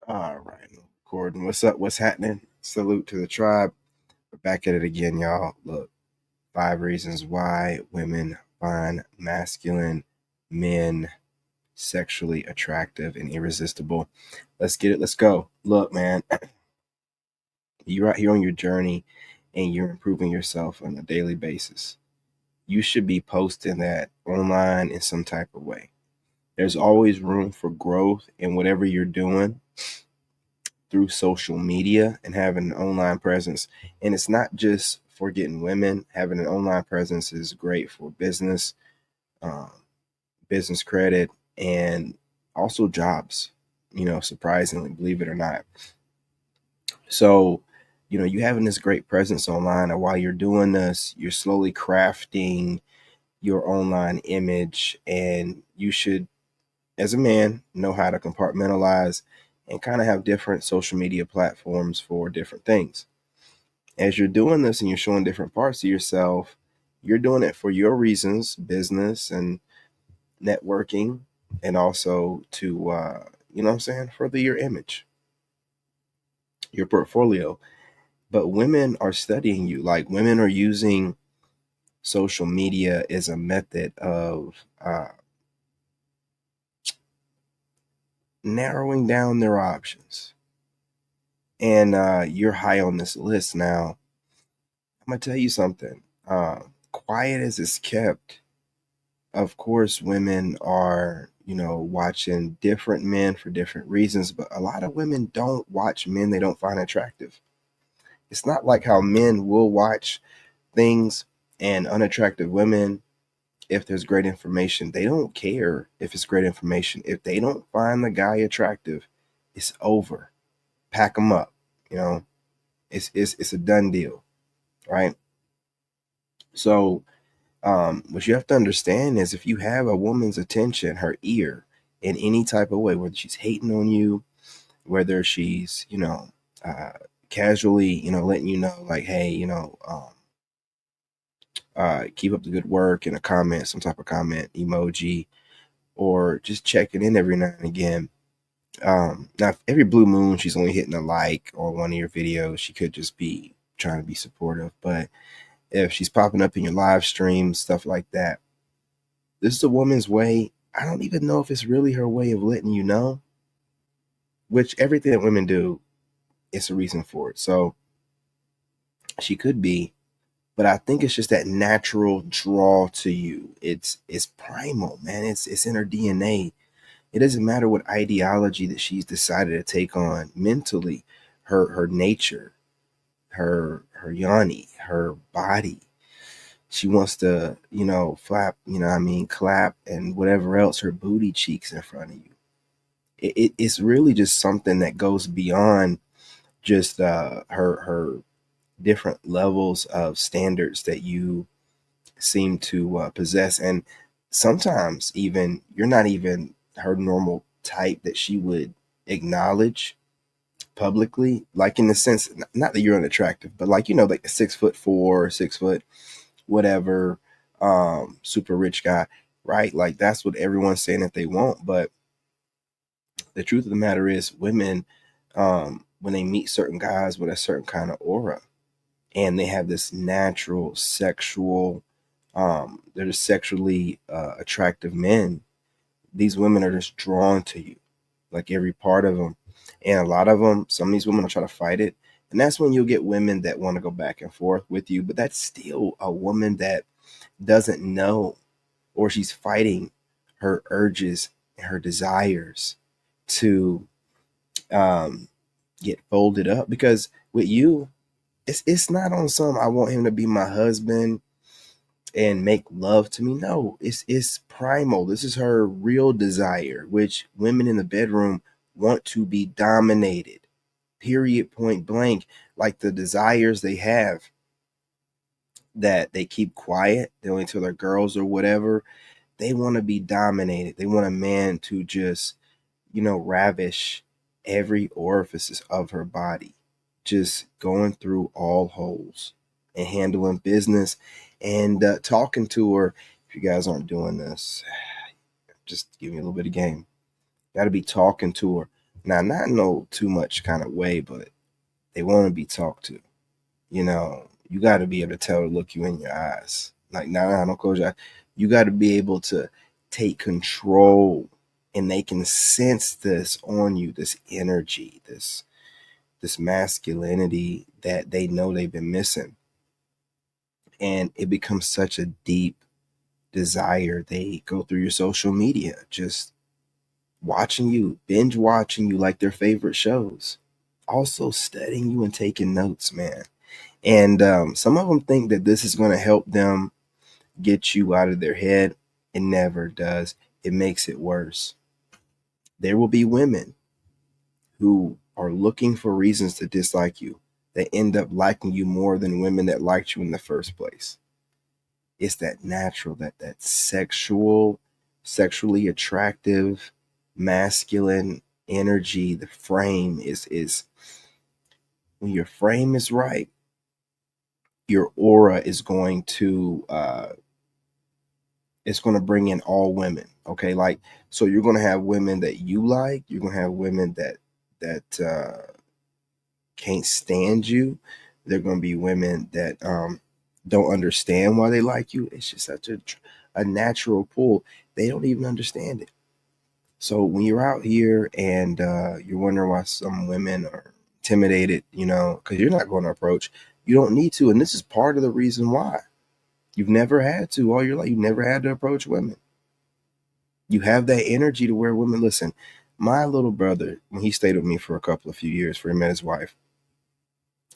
All right, Gordon, what's up? What's happening? Salute to the tribe. We're back at it again, y'all. Look, 5 reasons why women find masculine men sexually attractive and irresistible. Let's get it. Let's go. Look, man, you're out here on your journey and you're improving yourself on a daily basis. You should be posting that online in some type of way. There's always room for growth in whatever you're doing through social media and having an online presence. And it's not just for getting women. Having an online presence is great for business, um, business credit, and also jobs. Surprisingly, believe it or not. So, you having this great presence online, and while you're doing this, you're slowly crafting your online image, and you should, as a man, know how to compartmentalize and kind of have different social media platforms for different things. As you're doing this and you're showing different parts of yourself, you're doing it for your reasons, business and networking, and also to, you know what I'm saying, further your image, your portfolio. But women are studying you. Like, women are using social media as a method of narrowing down their options. And you're high on this list now. I'm going to tell you something. Quiet as it's kept, of course, women are, watching different men for different reasons, but a lot of women don't watch men they don't find attractive. It's not like how men will watch things and unattractive women. If there's great information, they don't care if it's great information. If they don't find the guy attractive, it's over. Pack them up. You know, it's a done deal, right? So what you have to understand is if you have a woman's attention, her ear, in any type of way, whether she's hating on you, whether she's, uh, casually, letting you know, like, hey, keep up the good work in a comment, some type of comment emoji, or just checking in every now and again. Now, if every blue moon she's only hitting a like on one of your videos, she could just be trying to be supportive. But if she's popping up in your live streams, stuff like that, this is a woman's way. I don't even know if it's really her way of letting you know, which everything that women do, it's a reason for it. So she could be, but I think it's just that natural draw to you. It's primal, man. It's in her DNA. It doesn't matter what ideology that she's decided to take on mentally, her nature, her yoni, her body. She wants to, flap, clap and whatever else, her booty cheeks in front of you. It's really just something that goes beyond just her different levels of standards that you seem to possess, and sometimes even you're not even her normal type that she would acknowledge publicly, like in the sense, not that you're unattractive, but like, like a 6'4", 6 foot whatever, super rich guy, right? Like that's what everyone's saying that they want. But the truth of the matter is, women, when they meet certain guys with a certain kind of aura, and they have this natural sexual, they're just sexually attractive men. These women are just drawn to you, like every part of them. And a lot of them, some of these women will try to fight it. And that's when you'll get women that want to go back and forth with you. But that's still a woman that doesn't know, or she's fighting her urges and her desires to get folded up. Because with you, it's not on some I want him to be my husband and make love to me. No, it's primal. This is her real desire, which women in the bedroom want to be dominated. Period, point blank. Like the desires they have that they keep quiet, they only tell their girls or whatever. They want to be dominated. They want a man to just, ravish every orifice of her body, just going through all holes and handling business and talking to her. If you guys aren't doing this, just give me a little bit of game. Got to be talking to her, Now, not in no too much kind of way, but they want to be talked to. You know, you got to be able to tell to look you in your eyes. Like, nah, don't close your eyes. You got to be able to take control, and they can sense this on you, this energy, this masculinity that they know they've been missing. And it becomes such a deep desire. They go through your social media, just watching you, binge watching you like their favorite shows, also studying you and taking notes, man. And some of them think that this is going to help them get you out of their head. It never does. It makes it worse. There will be women who are looking for reasons to dislike you that end up liking you more than women that liked you in the first place. It's that natural, that sexually attractive, masculine energy. The frame is when your frame is right, your aura is going to it's going to bring in all women. Okay, like, so you're going to have women that you like, you're going to have women that can't stand you. They're going to be women that don't understand why they like you. It's just such a natural pull. They don't even understand it. So when you're out here and you're wondering why some women are intimidated, you know, because you're not going to approach, you don't need to. And this is part of the reason why. You've never had to all your life. You never had to approach women. You have that energy to where women listen. My little brother, when he stayed with me for a couple of few years, before he met his wife,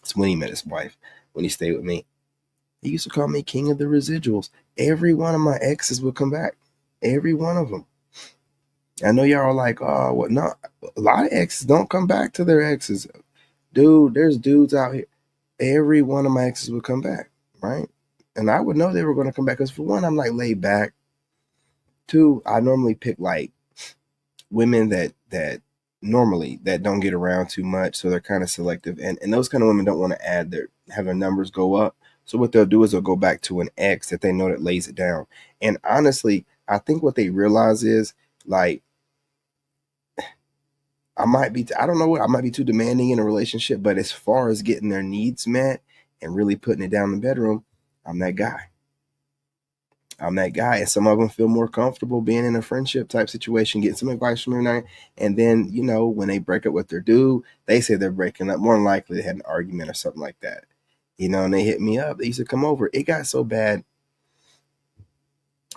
it's when he met his wife, when he stayed with me, he used to call me king of the residuals. Every one of my exes would come back. Every one of them. I know y'all are like, oh, what? No, a lot of exes don't come back to their exes. Dude, there's dudes out here. Every one of my exes would come back, right? And I would know they were going to come back because, for one, I'm like laid back. Two, I normally pick like women that normally that don't get around too much, so they're kind of selective. And those kind of women don't want to have their numbers go up. So what they'll do is they'll go back to an ex that they know that lays it down. And honestly, I think what they realize is like I don't know what, I might be too demanding in a relationship, but as far as getting their needs met and really putting it down in the bedroom, I'm that guy. I'm that guy. And some of them feel more comfortable being in a friendship type situation, getting some advice from every night. And then, you know, when they break up with their dude, they say they're breaking up. More than likely, they had an argument or something like that. You know, and they hit me up. They used to come over. It got so bad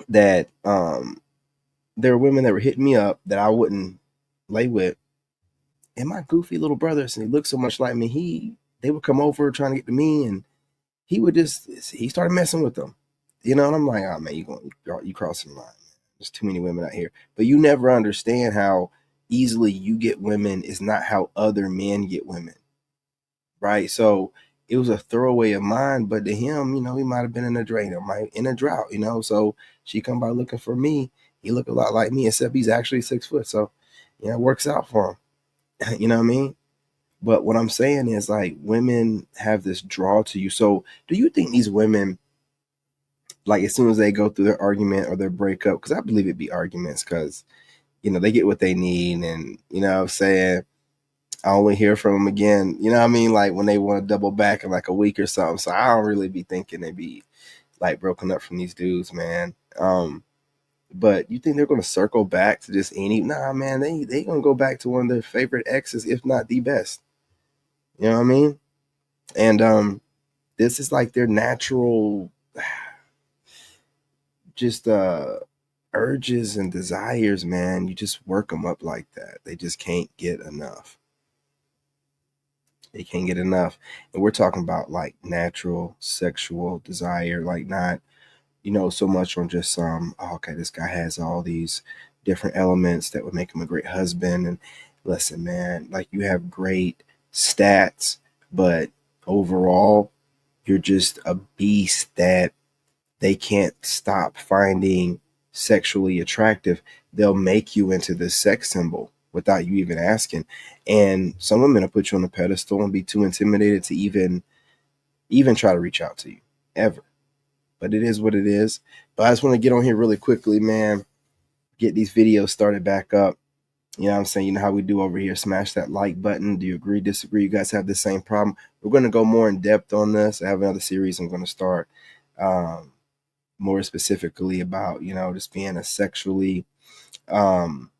that there were women that were hitting me up that I wouldn't lay with. And my goofy little brothers, and he looked so much like me, they would come over trying to get to me, and he started messing with them. You know, and I'm like, oh man, you crossing the line. There's too many women out here. But you never understand how easily you get women is not how other men get women. Right. So it was a throwaway of mine, but to him, you know, he might have been in a drain, might in a drought, you know. So she come by looking for me. He look a lot like me, except he's actually 6 foot. So, you know, it works out for him. You know what I mean? But what I'm saying is like women have this draw to you. So do you think these women, like as soon as they go through their argument or their breakup, because I believe it'd be arguments, because you know they get what they need, and you know what I'm saying, I only hear from them again, you know what I mean, like when they want to double back in like a week or something. So I don't really be thinking they be like broken up from these dudes, man. But you think they're gonna circle back to just any? Nah, man, they gonna go back to one of their favorite exes, if not the best. You know what I mean? And this is like their natural just urges and desires, man. You just work them up like that. They just can't get enough. They can't get enough. And we're talking about like natural sexual desire, like not, you know, so much on just oh, okay, this guy has all these different elements that would make him a great husband. And listen, man, like you have great stats, but overall, you're just a beast that they can't stop finding sexually attractive. They'll make you into this sex symbol without you even asking. And some women will put you on a pedestal and be too intimidated to even try to reach out to you ever. But it is what it is. But I just want to get on here really quickly, man. Get these videos started back up. You know what I'm saying? You know how we do over here. Smash that like button. Do you agree, disagree? You guys have the same problem? We're going to go more in depth on this. I have another series I'm going to start um, more specifically about, just being a sexually um,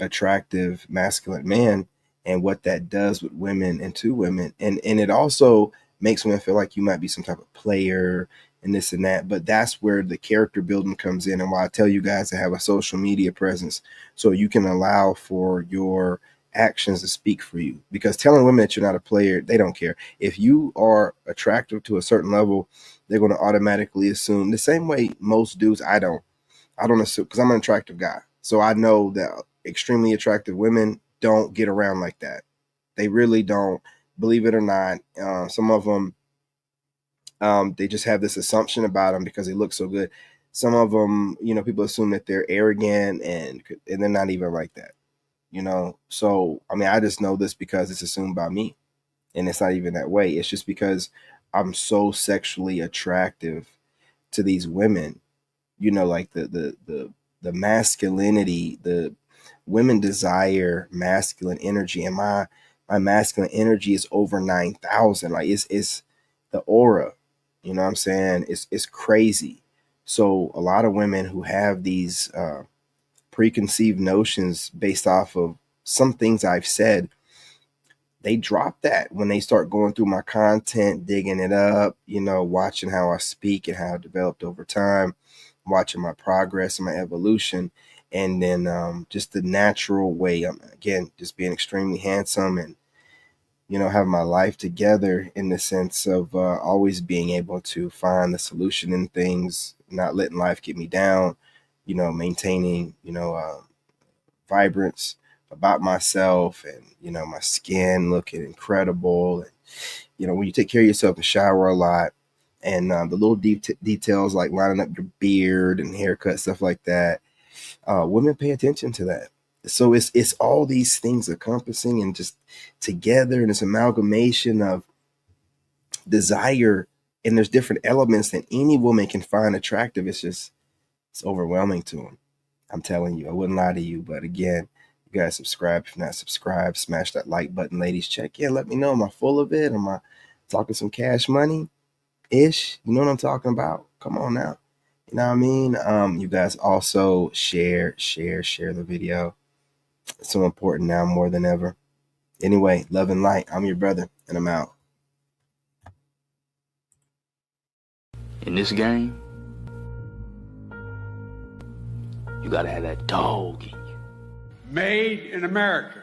attractive masculine man and what that does with women and to women. And it also makes women feel like you might be some type of player and this and that. But that's where the character building comes in, and why I tell you guys to have a social media presence so you can allow for your actions to speak for you. Because telling women that you're not a player, they don't care. If you are attractive to a certain level, they're going to automatically assume the same way most dudes. I don't assume, because I'm an attractive guy. So I know that extremely attractive women don't get around like that. They really don't, believe it or not. Some of them, they just have this assumption about them because they look so good. Some of them, people assume that they're arrogant and they're not even like that. So, I mean, I just know this because it's assumed by me, and it's not even that way. It's just because I'm so sexually attractive to these women, like the masculinity, the women desire masculine energy, and my masculine energy is over 9,000. Like it's the aura, you know what I'm saying? It's crazy. So a lot of women who have these preconceived notions based off of some things I've said, they drop that when they start going through my content, digging it up, watching how I speak and how I developed over time, watching my progress and my evolution. And then just the natural way, again, just being extremely handsome and, having my life together in the sense of always being able to find the solution in things, not letting life get me down, maintaining, vibrance about myself, and my skin looking incredible, and when you take care of yourself and shower a lot, and the little details like lining up your beard and haircut, stuff like that, women pay attention to that. So it's all these things encompassing and just together, and this amalgamation of desire, and there's different elements that any woman can find attractive. It's overwhelming to them. I'm telling you, I wouldn't lie to you. But again, you guys subscribe. If not subscribed, smash that like button, ladies. Check in. Let me know. Am I full of it? Am I talking some cash money ish? You know what I'm talking about? Come on now. You know what I mean? You guys also share the video. It's so important now more than ever. Anyway, love and light. I'm your brother, and I'm out. In this game, you gotta have that dog in you. Made in America.